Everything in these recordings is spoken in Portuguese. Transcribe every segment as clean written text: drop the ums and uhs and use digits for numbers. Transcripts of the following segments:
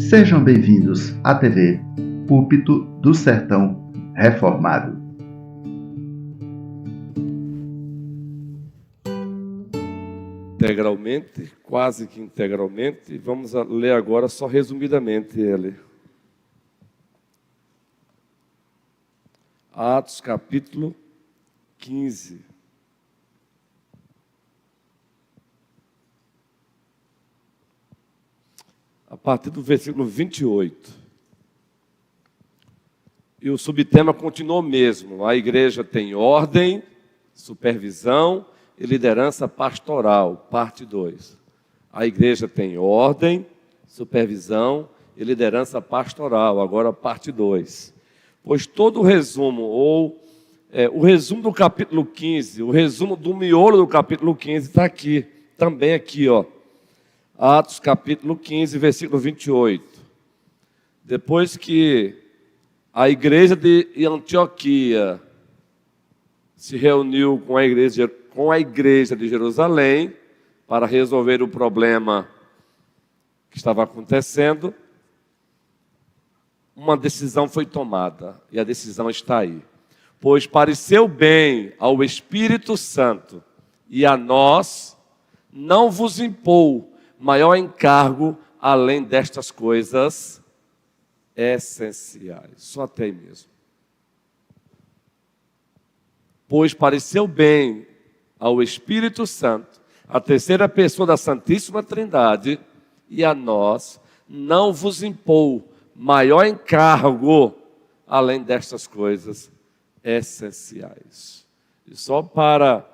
Sejam bem-vindos à TV Púlpito do Sertão Reformado. Integralmente, quase que integralmente, vamos ler agora só resumidamente ele. Atos capítulo 15. A partir do versículo 28. E o subtema continua o mesmo. A igreja tem ordem, supervisão e liderança pastoral, parte 2. A igreja tem ordem, supervisão e liderança pastoral, agora parte 2. Pois todo o resumo, o resumo do capítulo 15, o resumo do miolo do capítulo 15 está aqui, também aqui, ó. Atos capítulo 15, versículo 28. Depois que a igreja de Antioquia se reuniu com a igreja de Jerusalém para resolver o problema que estava acontecendo, uma decisão foi tomada, e a decisão está aí. Pois pareceu bem ao Espírito Santo e a nós não vos impor maior encargo além destas coisas essenciais. Só até aí mesmo. Pois pareceu bem ao Espírito Santo, a terceira pessoa da Santíssima Trindade, e a nós não vos impor maior encargo além destas coisas essenciais. E só para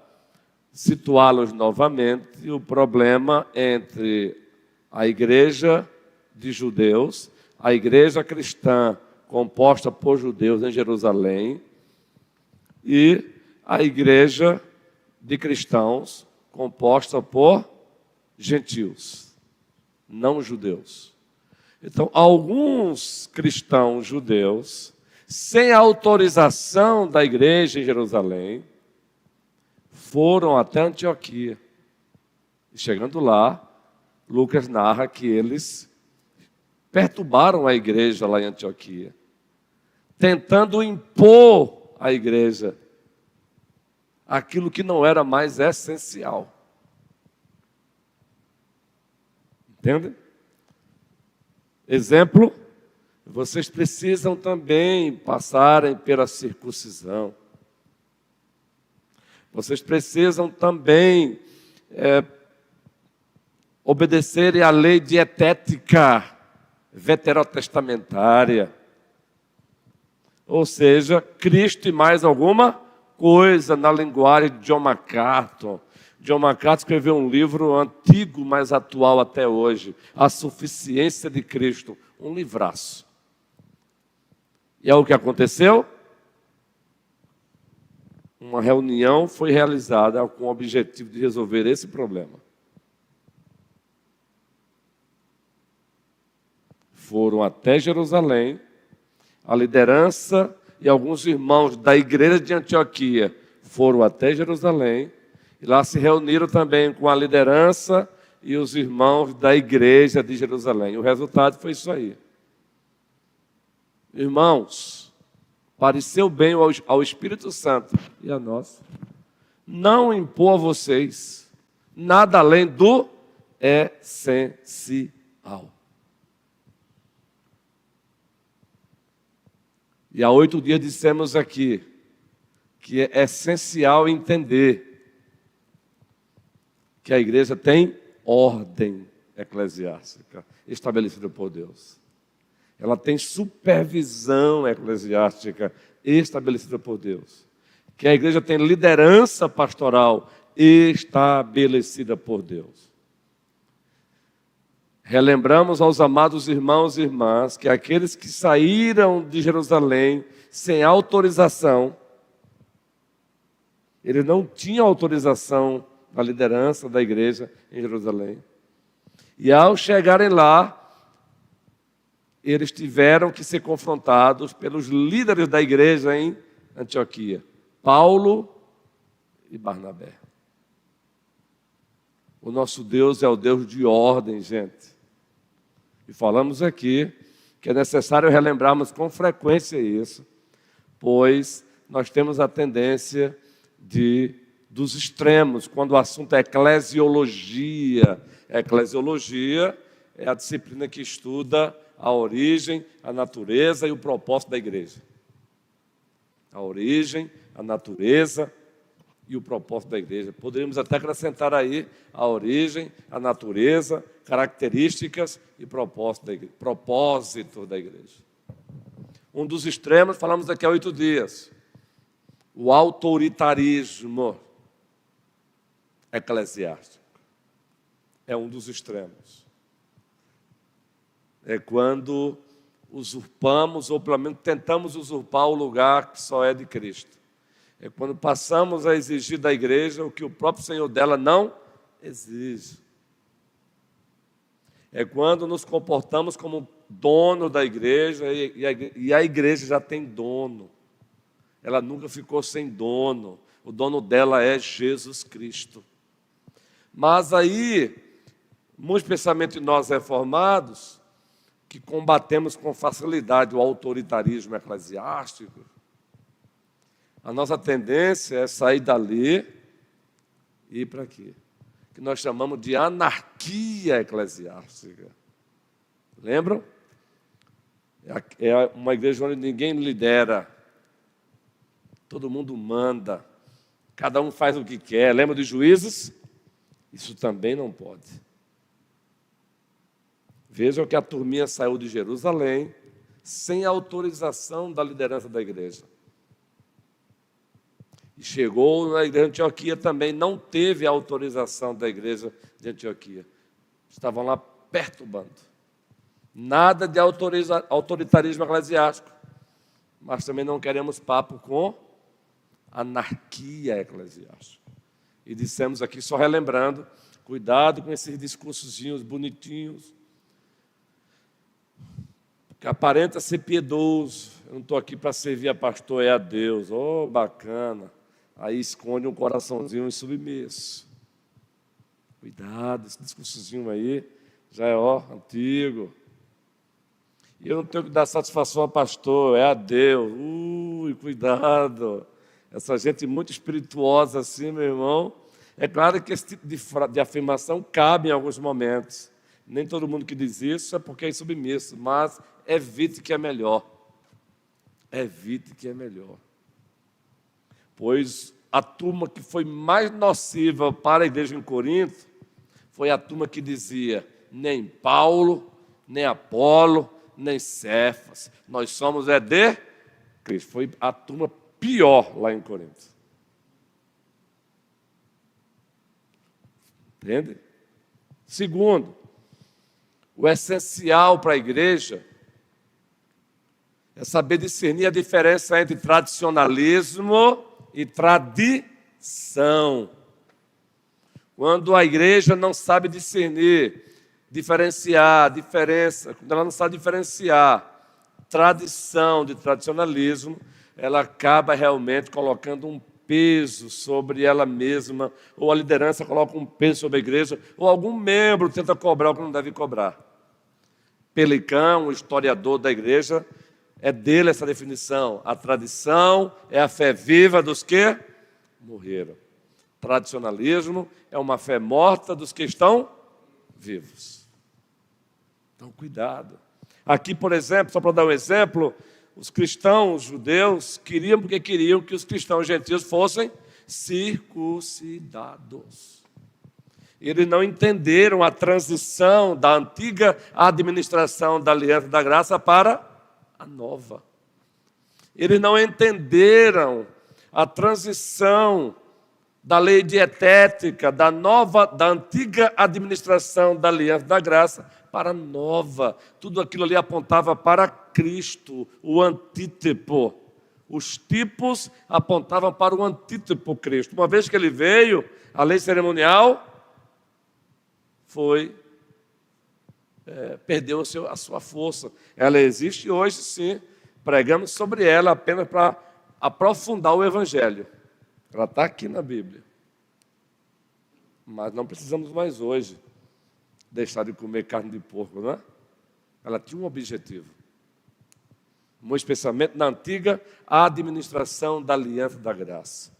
situá-los novamente, o problema entre a igreja de judeus, a igreja cristã composta por judeus em Jerusalém e a igreja de cristãos composta por gentios, não judeus. Então, alguns cristãos judeus, sem a autorização da igreja em Jerusalém, foram até Antioquia. E chegando lá, Lucas narra que eles perturbaram a igreja lá em Antioquia, tentando impor à igreja aquilo que não era mais essencial. Entende? Exemplo, vocês precisam também passarem pela circuncisão. Vocês precisam também obedecerem à lei dietética veterotestamentária. Ou seja, Cristo e mais alguma coisa na linguagem de John MacArthur. John MacArthur escreveu um livro antigo, mas atual até hoje, A Suficiência de Cristo, um livraço. E é o que aconteceu? Uma reunião foi realizada com o objetivo de resolver esse problema. Foram até Jerusalém, a liderança e alguns irmãos da igreja de Antioquia foram até Jerusalém, e lá se reuniram também com a liderança e os irmãos da igreja de Jerusalém. O resultado foi isso aí. Irmãos, pareceu bem ao Espírito Santo e a nós não impor a vocês nada além do essencial. E há 8 dias dissemos aqui que é essencial entender que a igreja tem ordem eclesiástica estabelecida por Deus. Ela tem supervisão eclesiástica estabelecida por Deus. Que a igreja tem liderança pastoral estabelecida por Deus. Relembramos aos amados irmãos e irmãs que aqueles que saíram de Jerusalém sem autorização, eles não tinham autorização da liderança da igreja em Jerusalém. E ao chegarem lá, eles tiveram que ser confrontados pelos líderes da igreja em Antioquia, Paulo e Barnabé. O nosso Deus é o Deus de ordem, gente. E falamos aqui que é necessário relembrarmos com frequência isso, pois nós temos a tendência dos extremos, quando o assunto é eclesiologia. Eclesiologia é a disciplina que estuda a origem, a natureza e o propósito da igreja. A origem, a natureza e o propósito da igreja. Poderíamos até acrescentar aí a origem, a natureza, características e propósito da igreja. Um dos extremos, falamos daqui a 8 dias, o autoritarismo eclesiástico. É um dos extremos. É quando usurpamos, ou pelo menos tentamos usurpar o lugar que só é de Cristo. É quando passamos a exigir da igreja o que o próprio Senhor dela não exige. É quando nos comportamos como dono da igreja e a igreja já tem dono. Ela nunca ficou sem dono. O dono dela é Jesus Cristo. Mas aí, muito especialmente nós reformados, que combatemos com facilidade o autoritarismo eclesiástico, a nossa tendência é sair dali e ir para aqui, que nós chamamos de anarquia eclesiástica. Lembram? É uma igreja onde ninguém lidera, todo mundo manda, cada um faz o que quer. Lembra dos juízes? Isso também não pode. Vejam que a turminha saiu de Jerusalém sem autorização da liderança da igreja. E chegou na igreja de Antioquia também, não teve a autorização da igreja de Antioquia. Estavam lá perturbando. Nada de autoritarismo eclesiástico. Mas também não queremos papo com anarquia eclesiástica. E dissemos aqui, só relembrando, cuidado com esses discursozinhos bonitinhos, que aparenta ser piedoso. Eu não estou aqui para servir a pastor, é a Deus. Oh, bacana. Aí esconde um coraçãozinho submisso. Cuidado, esse discursozinho aí já é antigo. E eu não tenho que dar satisfação ao pastor, é a Deus. Cuidado. Essa gente muito espirituosa assim, meu irmão. É claro que esse tipo de afirmação cabe em alguns momentos. Nem todo mundo que diz isso é porque é submisso, mas evite que é melhor. Evite que é melhor. Pois a turma que foi mais nociva para a igreja em Corinto foi a turma que dizia: nem Paulo, nem Apolo, nem Cefas, nós somos de Cristo. Foi a turma pior lá em Corinto. Entende? Segundo, o essencial para a igreja é saber discernir a diferença entre tradicionalismo e tradição. Quando a igreja não sabe discernir, diferenciar, diferença, quando ela não sabe diferenciar tradição de tradicionalismo, ela acaba realmente colocando um peso sobre ela mesma, ou a liderança coloca um peso sobre a igreja, ou algum membro tenta cobrar o que não deve cobrar. Pelicão, o historiador da igreja, é dele essa definição. A tradição é a fé viva dos que morreram. Tradicionalismo é uma fé morta dos que estão vivos. Então, cuidado. Aqui, por exemplo, só para dar um exemplo, os cristãos judeus queriam porque queriam que os cristãos gentios fossem circuncidados. Eles não entenderam a transição da antiga administração da aliança da graça para a nova. Eles não entenderam a transição da lei dietética, da antiga administração da aliança da graça para a nova. Tudo aquilo ali apontava para Cristo, o antítipo. Os tipos apontavam para o antítipo Cristo. Uma vez que ele veio, a lei cerimonial perdeu a sua força. Ela existe hoje, sim. Pregamos sobre ela apenas para aprofundar o Evangelho. Ela está aqui na Bíblia. Mas não precisamos mais hoje deixar de comer carne de porco, não é? Ela tinha um objetivo. Muito especialmente na antiga administração da Aliança da Graça.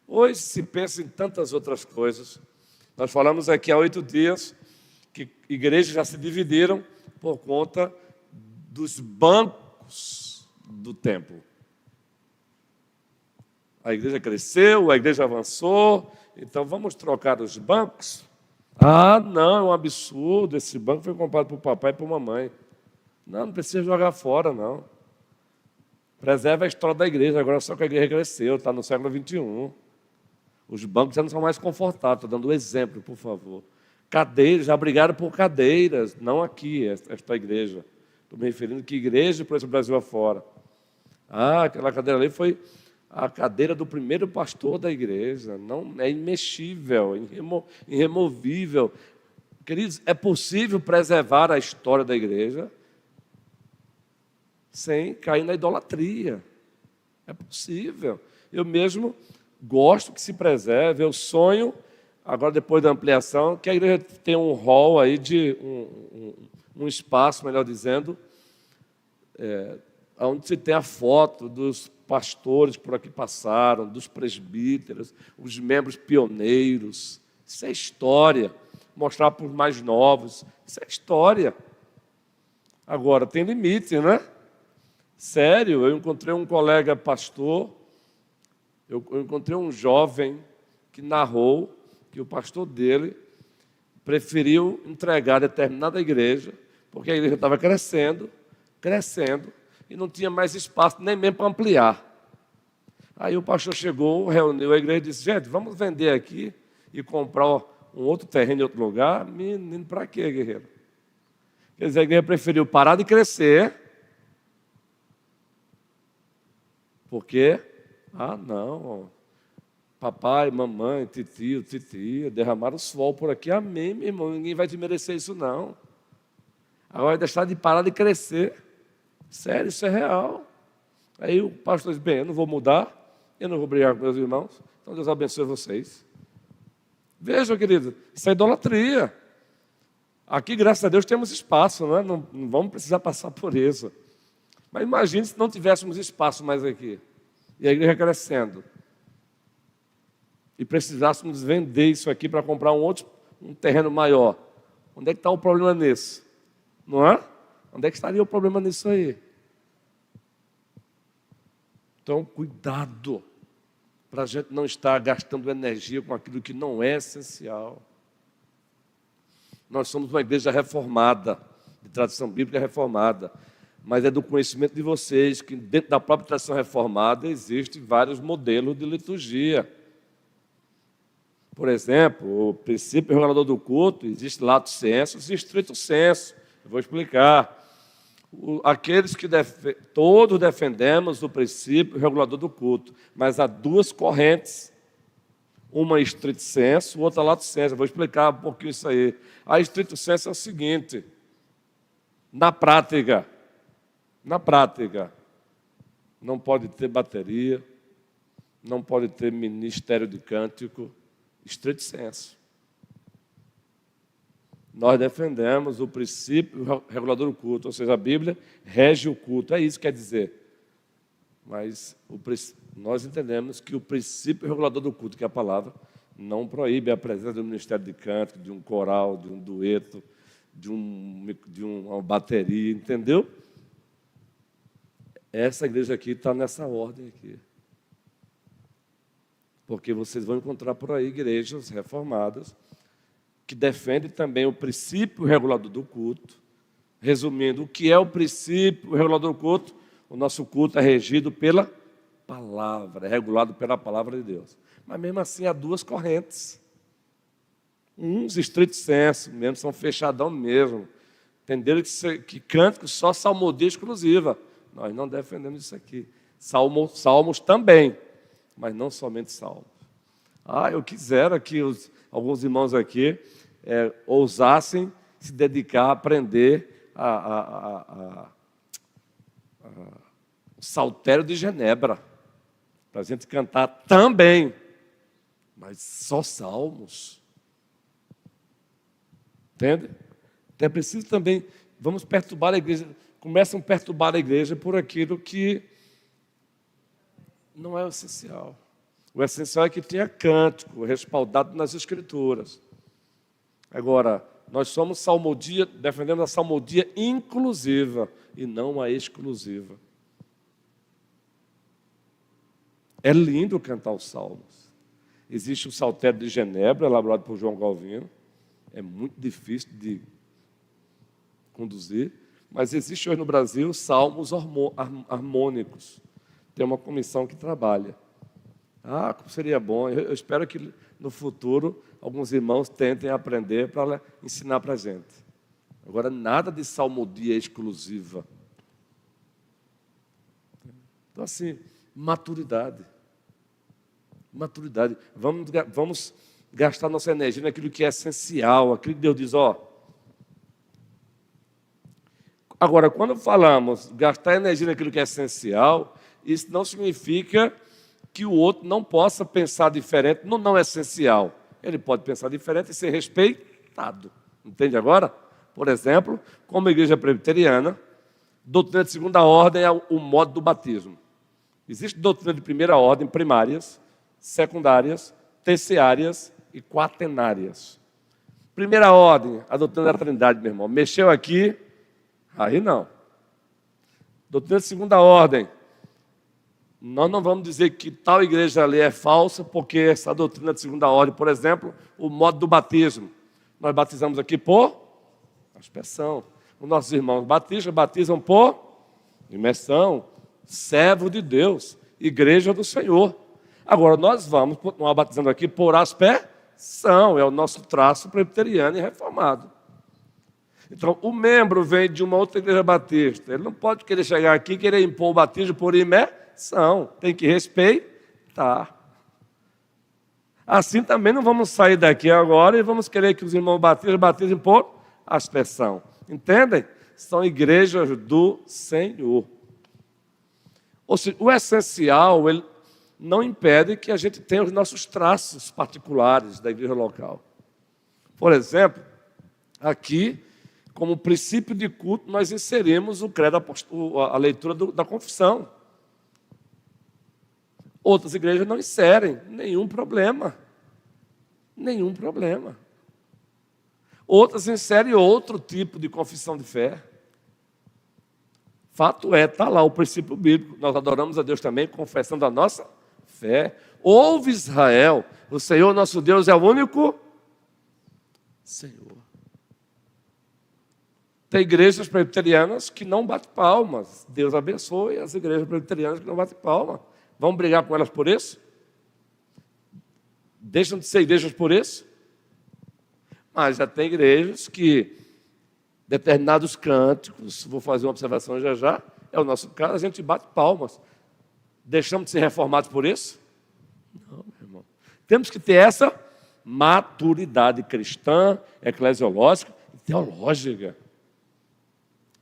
Hoje se pensa em tantas outras coisas. Nós falamos aqui há 8 dias que igrejas já se dividiram por conta dos bancos do templo. A igreja cresceu, a igreja avançou, então vamos trocar os bancos? Ah, não, é um absurdo, esse banco foi comprado por papai e por mamãe. Não precisa jogar fora, não. Preserva a história da igreja, agora só que a igreja cresceu, está no século XXI. Os bancos já não são mais confortáveis, estou dando um exemplo, por favor. Cadeiras, já brigaram por cadeiras, não aqui, esta igreja. Estou me referindo que igreja por esse Brasil afora. Ah, aquela cadeira ali foi a cadeira do primeiro pastor da igreja. Não, é imexível, irremovível. Queridos, é possível preservar a história da igreja sem cair na idolatria. É possível. Eu mesmo gosto que se preserve. Eu sonho, agora depois da ampliação, que a igreja tenha um hall aí de um espaço, melhor dizendo, onde se tem a foto dos pastores que por aqui passaram, dos presbíteros, os membros pioneiros. Isso é história. Mostrar para os mais novos. Isso é história. Agora, tem limite, né? Sério, eu encontrei um colega pastor, eu encontrei um jovem que narrou que o pastor dele preferiu entregar determinada igreja, porque a igreja estava crescendo, e não tinha mais espaço nem mesmo para ampliar. Aí o pastor chegou, reuniu a igreja e disse: gente, vamos vender aqui e comprar um outro terreno em outro lugar. Menino, para quê, guerreiro? Quer dizer, a igreja preferiu parar de crescer, porque, não, papai, mamãe, titio, titia, derramaram o suor por aqui. Amém, meu irmão, ninguém vai te merecer isso, não. Agora deixar de parar de crescer. Sério, isso é real. Aí o pastor diz: bem, eu não vou mudar, eu não vou brigar com meus irmãos, então Deus abençoe vocês. Vejam, querido, isso é idolatria. Aqui, graças a Deus, temos espaço, não é? Não vamos precisar passar por isso. Mas imagine se não tivéssemos espaço mais aqui, e a igreja crescendo, e precisássemos vender isso aqui para comprar um terreno maior. Onde é que está o problema nisso? Não é? Onde é que estaria o problema nisso aí? Então, cuidado, para a gente não estar gastando energia com aquilo que não é essencial. Nós somos uma igreja reformada, de tradição bíblica reformada, mas é do conhecimento de vocês que dentro da própria tradição reformada existem vários modelos de liturgia. Por exemplo, o princípio regulador do culto, existe lato sensu e estrito sensu. Eu vou explicar. Aqueles que todos defendemos o princípio regulador do culto, mas há duas correntes. Uma estrito sensu, outra lato sensu. Eu vou explicar um pouquinho isso aí. A estrito sensu é o seguinte: na prática, não pode ter bateria, não pode ter ministério de cântico, estrito sensu. Nós defendemos o princípio regulador do culto, ou seja, a Bíblia rege o culto, é isso que quer dizer. Mas nós entendemos que o princípio regulador do culto, que é a palavra, não proíbe a presença do ministério de cântico, de um coral, de um dueto, de uma bateria, entendeu? Essa igreja aqui está nessa ordem aqui. Porque vocês vão encontrar por aí igrejas reformadas que defendem também o princípio regulador do culto. Resumindo, o que é o princípio regulador do culto? O nosso culto é regido pela palavra, é regulado pela palavra de Deus. Mas mesmo assim há duas correntes. Uns estrito sensu, mesmo são fechadão mesmo. Entenderam que cântico só salmodia exclusiva. Nós não defendemos isso aqui. Salmos também, mas não somente salmos. Eu quisera que alguns irmãos aqui ousassem se dedicar a aprender o saltério de Genebra, para a gente cantar também, mas só salmos. Entende? Então é preciso também vamos perturbar a igreja, começam a perturbar a igreja por aquilo que não é o essencial. O essencial é que tenha cântico, respaldado nas Escrituras. Agora, nós somos salmodia, defendemos a salmodia inclusiva e não a exclusiva. É lindo cantar os salmos. Existe o Saltério de Genebra, elaborado por João Calvino. É muito difícil de conduzir, mas existe hoje no Brasil salmos harmônicos. Tem uma comissão que trabalha. Como seria bom. Eu espero que no futuro alguns irmãos tentem aprender para ensinar para a gente. Agora, nada de salmodia exclusiva. Então, assim, maturidade. Maturidade. Vamos gastar nossa energia naquilo que é essencial, aquilo que Deus diz, Agora, quando falamos gastar energia naquilo que é essencial, isso não significa que o outro não possa pensar diferente no não essencial. Ele pode pensar diferente e ser respeitado. Entende agora? Por exemplo, como igreja presbiteriana, doutrina de segunda ordem é o modo do batismo. Existe doutrina de primeira ordem, primárias, secundárias, terciárias e quaternárias. Primeira ordem, a doutrina da Trindade, meu irmão. Mexeu aqui, aí não. Doutrina de segunda ordem. Nós não vamos dizer que tal igreja ali é falsa, porque essa doutrina de segunda ordem, por exemplo, o modo do batismo. Nós batizamos aqui por aspersão. Os nossos irmãos batistas batizam por imersão, servo de Deus, igreja do Senhor. Agora, nós vamos continuar batizando aqui por aspersão, é o nosso traço presbiteriano e reformado. Então, o membro vem de uma outra igreja batista, ele não pode querer chegar aqui e querer impor o batismo por imersão, tem que respeitar. Assim também não vamos sair daqui agora e vamos querer que os irmãos batizem por aspersão. Entendem? São igrejas do Senhor. Ou seja, o essencial, ele não impede que a gente tenha os nossos traços particulares da igreja local. Por exemplo, aqui, como princípio de culto, nós inserimos o credo a leitura da confissão. Outras igrejas não inserem, nenhum problema. Nenhum problema. Outras inserem outro tipo de confissão de fé. Fato é, está lá o princípio bíblico. Nós adoramos a Deus também, confessando a nossa fé. Ouve Israel, o Senhor nosso Deus é o único Senhor. Tem igrejas presbiterianas que não batem palmas. Deus abençoe as igrejas presbiterianas que não batem palmas. Vamos brigar com elas por isso? Deixam de ser igrejas por isso? Mas já tem igrejas que determinados cânticos, vou fazer uma observação já, é o nosso caso, a gente bate palmas. Deixamos de ser reformados por isso? Não, meu irmão. Temos que ter essa maturidade cristã, eclesiológica e teológica.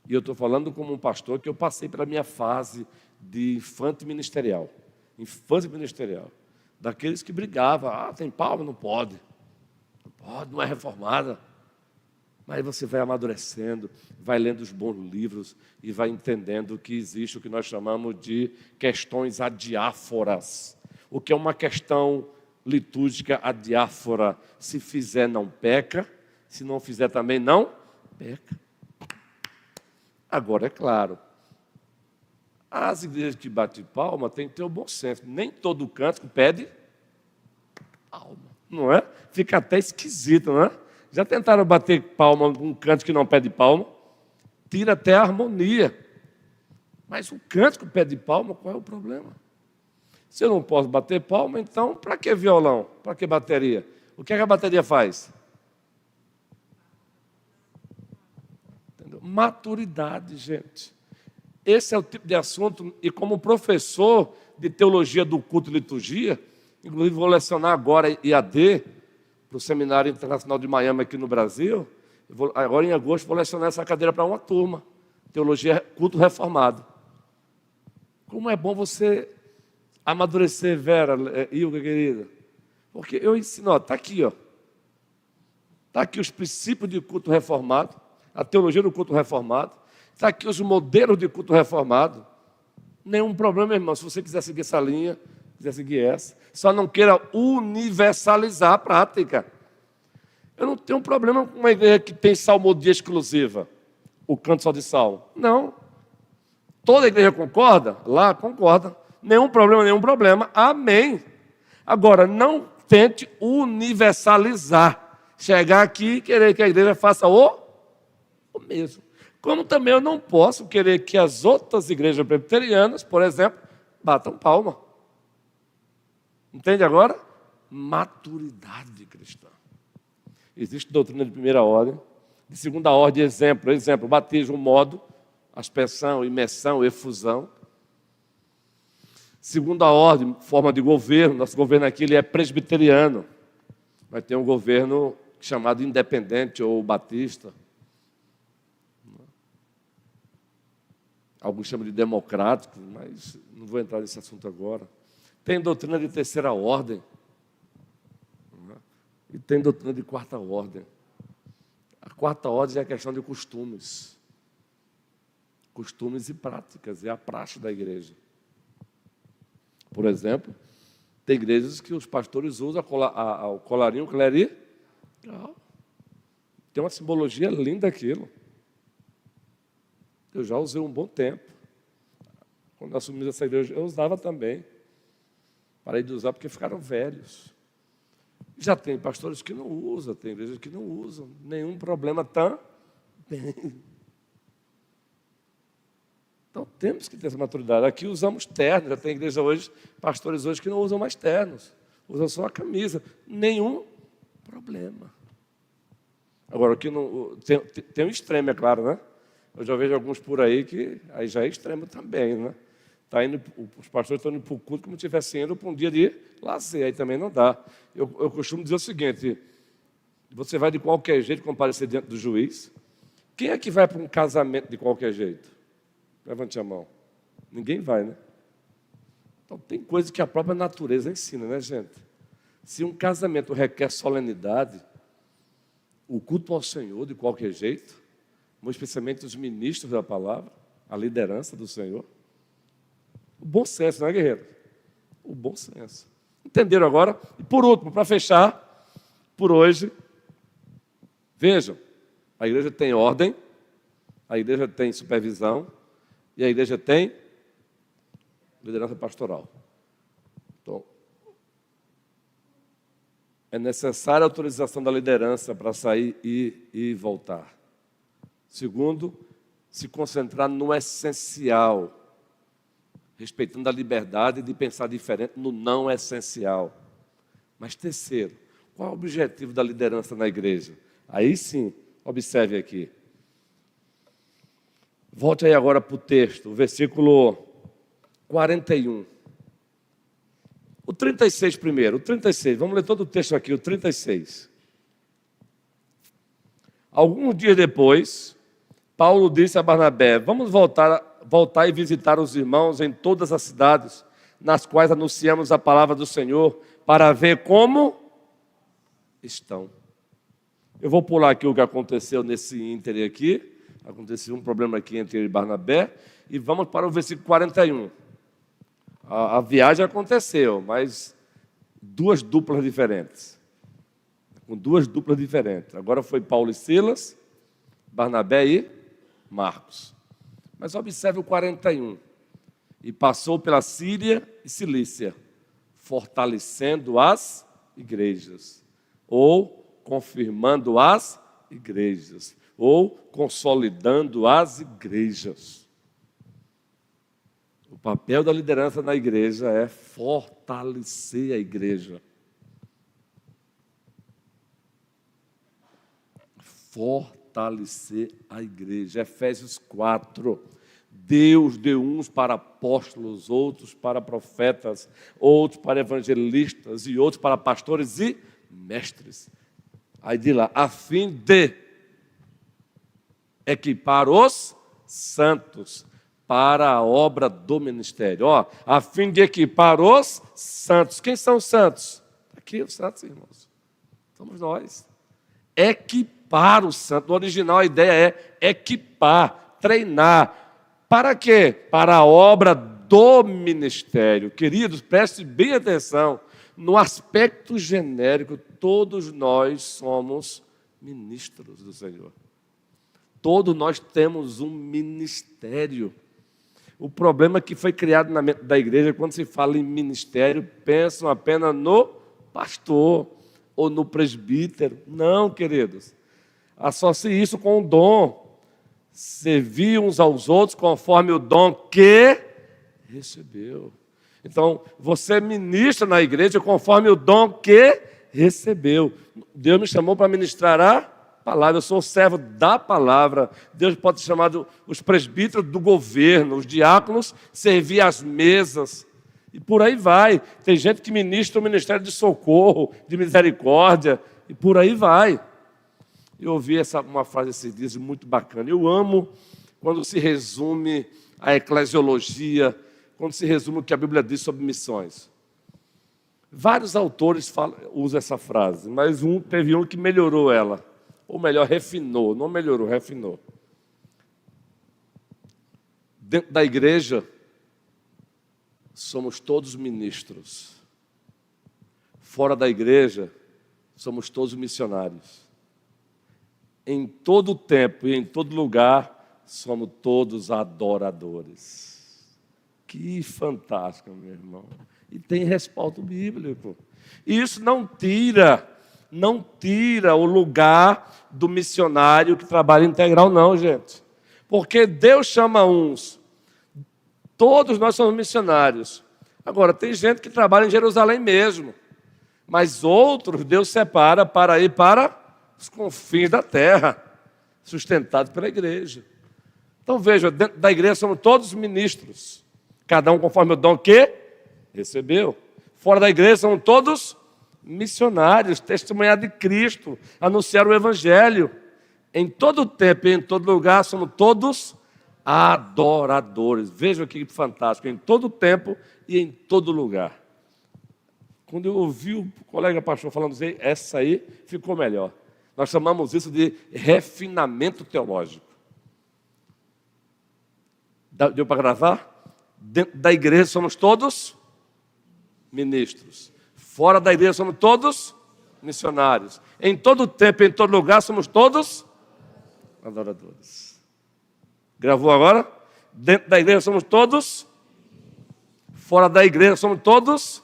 E eu estou falando como um pastor que eu passei pela minha fase de infante ministerial. Infância ministerial. Daqueles que brigavam. Tem palma? Não pode. Não pode, não é reformada. Mas você vai amadurecendo, vai lendo os bons livros e vai entendendo que existe o que nós chamamos de questões adiáforas. O que é uma questão litúrgica adiáfora? Se fizer, não peca. Se não fizer, também não peca. Agora, é claro, as igrejas que batem palma têm que ter o bom senso. Nem todo cântico pede palma, não é? Fica até esquisito, não é? Já tentaram bater palma com um cântico que não pede palma? Tira até a harmonia. Mas o cântico pede palma, qual é o problema? Se eu não posso bater palma, então para que violão? Para que bateria? O que é que a bateria faz? Entendeu? Maturidade, gente. Esse é o tipo de assunto, e como professor de teologia do culto e liturgia, inclusive vou lecionar agora IAD, para o Seminário Internacional de Miami aqui no Brasil. Agora em agosto vou lecionar essa cadeira para uma turma, teologia culto reformado. Como é bom você amadurecer, Vera, Ilga, querida. Porque eu ensino, está aqui, ó. Está aqui os princípios de culto reformado. a teologia do culto reformado. Está aqui os modelos de culto reformado. Nenhum problema, irmão, se você quiser seguir essa linha, quiser seguir essa. Só não queira universalizar a prática. Eu não tenho problema com uma igreja que tem salmodia exclusiva, o canto só de salmo. Não. Toda a igreja concorda? Lá, concorda. Nenhum problema. Amém. Agora, não tente universalizar. Chegar aqui e querer que a igreja faça o mesmo. Como também eu não posso querer que as outras igrejas presbiterianas, por exemplo, batam palma. Entende agora? Maturidade cristã. Existe doutrina de primeira ordem, de segunda ordem, exemplo, batismo, modo, aspersão, imersão, efusão. Segunda ordem, forma de governo, nosso governo aqui ele é presbiteriano. Vai ter um governo chamado independente ou batista. Alguns chamam de democrático, mas não vou entrar nesse assunto agora. Tem doutrina de terceira ordem. E tem doutrina de quarta ordem. A quarta ordem é a questão de costumes. Costumes e práticas, é a praxe da igreja. Por exemplo, tem igrejas que os pastores usam o colarinho clerical. Tem uma simbologia linda aquilo. Eu já usei um bom tempo. Quando assumi essa igreja, eu usava também. Parei de usar porque ficaram velhos. Já tem pastores que não usam, tem igrejas que não usam. Nenhum problema também. Então, temos que ter essa maturidade. Aqui usamos ternos. Já tem igreja hoje, pastores hoje que não usam mais ternos. Usam só a camisa. Nenhum problema. Agora, aqui não, tem um extremo, é claro, né? Eu já vejo alguns por aí que aí já é extremo também, né? Os pastores estão indo para o culto como se estivessem indo para um dia de lazer. Aí também não dá. Eu costumo dizer o seguinte, você vai de qualquer jeito comparecer diante do juiz. Quem é que vai para um casamento de qualquer jeito? Levante a mão. Ninguém vai, né? Então, tem coisas que a própria natureza ensina, né, gente? Se um casamento requer solenidade, o culto ao Senhor, de qualquer jeito, especialmente os ministros da palavra, a liderança do Senhor, o bom senso, né, guerreiro? O bom senso. Entenderam agora? E por último, para fechar, por hoje, vejam, a igreja tem ordem, a igreja tem supervisão, e a igreja tem liderança pastoral. Então, é necessária a autorização da liderança para sair e voltar. Segundo, se concentrar no essencial, respeitando a liberdade de pensar diferente no não essencial. Mas terceiro, qual é o objetivo da liderança na igreja? Aí sim, observe aqui. Volte aí agora para o texto, o versículo 41. O 36 primeiro, o 36, vamos ler todo o texto aqui, o 36. Alguns dias depois, Paulo disse a Barnabé, vamos voltar e visitar os irmãos em todas as cidades, nas quais anunciamos a palavra do Senhor, para ver como estão. Eu vou pular aqui o que aconteceu nesse íntere aqui. Aconteceu um problema aqui entre ele e Barnabé. E vamos para o versículo 41. A viagem aconteceu, mas duas duplas diferentes. Com duas duplas diferentes. Agora foi Paulo e Silas, Barnabé e Marcos. Mas observe o 41. E passou pela Síria e Cilícia, fortalecendo as igrejas, ou confirmando as igrejas, ou consolidando as igrejas. O papel da liderança na igreja é fortalecer a igreja. Fortalecer a igreja. Efésios 4. Deus deu uns para apóstolos, outros para profetas, outros para evangelistas e outros para pastores e mestres. Aí de lá, a fim de equipar os santos para a obra do ministério. A fim de equipar os santos. Quem são os santos? Aqui os santos, irmãos. Somos nós. Equipar para o santo. No original, a ideia é equipar, treinar. Para quê? Para a obra do ministério. Queridos, preste bem atenção. No aspecto genérico, todos nós somos ministros do Senhor. Todos nós temos um ministério. O problema é que foi criado na mente da igreja, quando se fala em ministério, pensam apenas no pastor ou no presbítero. Não, queridos. Associe isso com o dom. Servir uns aos outros conforme o dom que recebeu. Então, você ministra na igreja conforme o dom que recebeu. Deus me chamou para ministrar a palavra. Eu sou servo da palavra. Deus pode chamar os presbíteros do governo, os diáconos, servir as mesas. E por aí vai. Tem gente que ministra o ministério de socorro, de misericórdia, e por aí vai. Eu ouvi uma frase esses dias muito bacana. Eu amo quando se resume a eclesiologia, quando se resume o que a Bíblia diz sobre missões. Vários autores usam essa frase, mas teve um que melhorou ela. Ou melhor, refinou. Não melhorou, refinou. Dentro da igreja, somos todos ministros. Fora da igreja, somos todos missionários. Em todo tempo e em todo lugar, somos todos adoradores. Que fantástico, meu irmão. E tem respaldo bíblico. E isso não tira o lugar do missionário que trabalha integral, não, gente. Porque Deus chama uns. Todos nós somos missionários. Agora, tem gente que trabalha em Jerusalém mesmo. Mas outros Deus separa para ir para os confins da terra, sustentados pela igreja. Então veja, dentro da igreja somos todos ministros, cada um conforme o dom que recebeu. Fora da igreja somos todos missionários, testemunhar de Cristo, anunciar o evangelho. Em todo tempo e em todo lugar somos todos adoradores. Vejam que fantástico, em todo tempo e em todo lugar. Quando eu ouvi o colega pastor falando assim, essa aí ficou melhor. Nós chamamos isso de refinamento teológico. Deu para gravar? Dentro da igreja somos todos ministros. Fora da igreja somos todos missionários. Em todo tempo, em todo lugar, somos todos adoradores. Gravou agora? Dentro da igreja somos todos. Fora da igreja somos todos.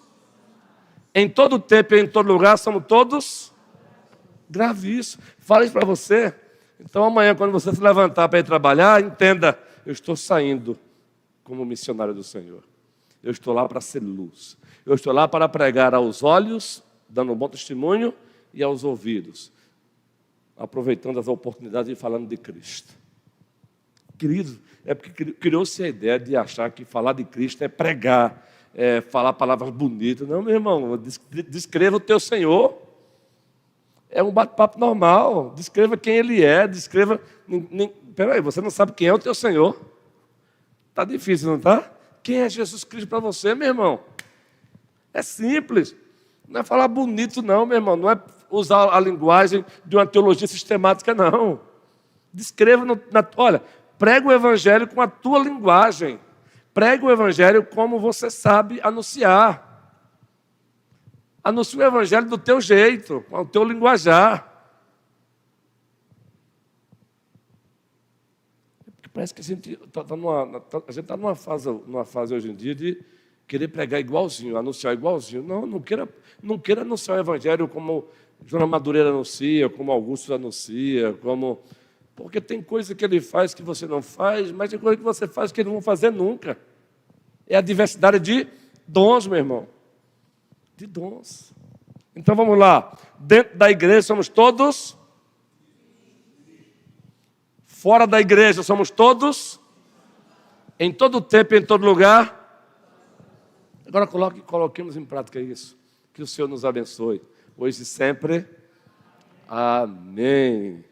Em todo tempo e em todo lugar somos todos. Grave isso. Fala isso para você. Então amanhã, quando você se levantar para ir trabalhar, entenda, eu estou saindo como missionário do Senhor. Eu estou lá para ser luz. Eu estou lá para pregar aos olhos, dando um bom testemunho, e aos ouvidos, aproveitando as oportunidades e falando de Cristo. Querido, é porque criou-se a ideia de achar que falar de Cristo é pregar, é falar palavras bonitas. Não, meu irmão, descreva o teu Senhor. É um bate-papo normal. Descreva quem Ele é, descreva... Peraí, você não sabe quem é o teu Senhor? Está difícil, não está? Quem é Jesus Cristo para você, meu irmão? É simples. Não é falar bonito, não, meu irmão. Não é usar a linguagem de uma teologia sistemática, não. Descreva, olha, prega o Evangelho com a tua linguagem. Prega o Evangelho como você sabe anunciar. Anuncia o Evangelho do teu jeito, com o teu linguajar. Parece que a gente está numa fase hoje em dia de querer pregar igualzinho, anunciar igualzinho. Não queira anunciar o Evangelho como João Madureira anuncia, como Augusto anuncia, porque tem coisa que ele faz que você não faz, mas tem coisa que você faz que ele não vai fazer nunca. É a diversidade de dons, meu irmão. De dons. Então vamos lá. Dentro da igreja somos todos. Fora da igreja somos todos. Em todo tempo e em todo lugar. Agora coloquemos em prática isso. Que o Senhor nos abençoe. Hoje e sempre. Amém.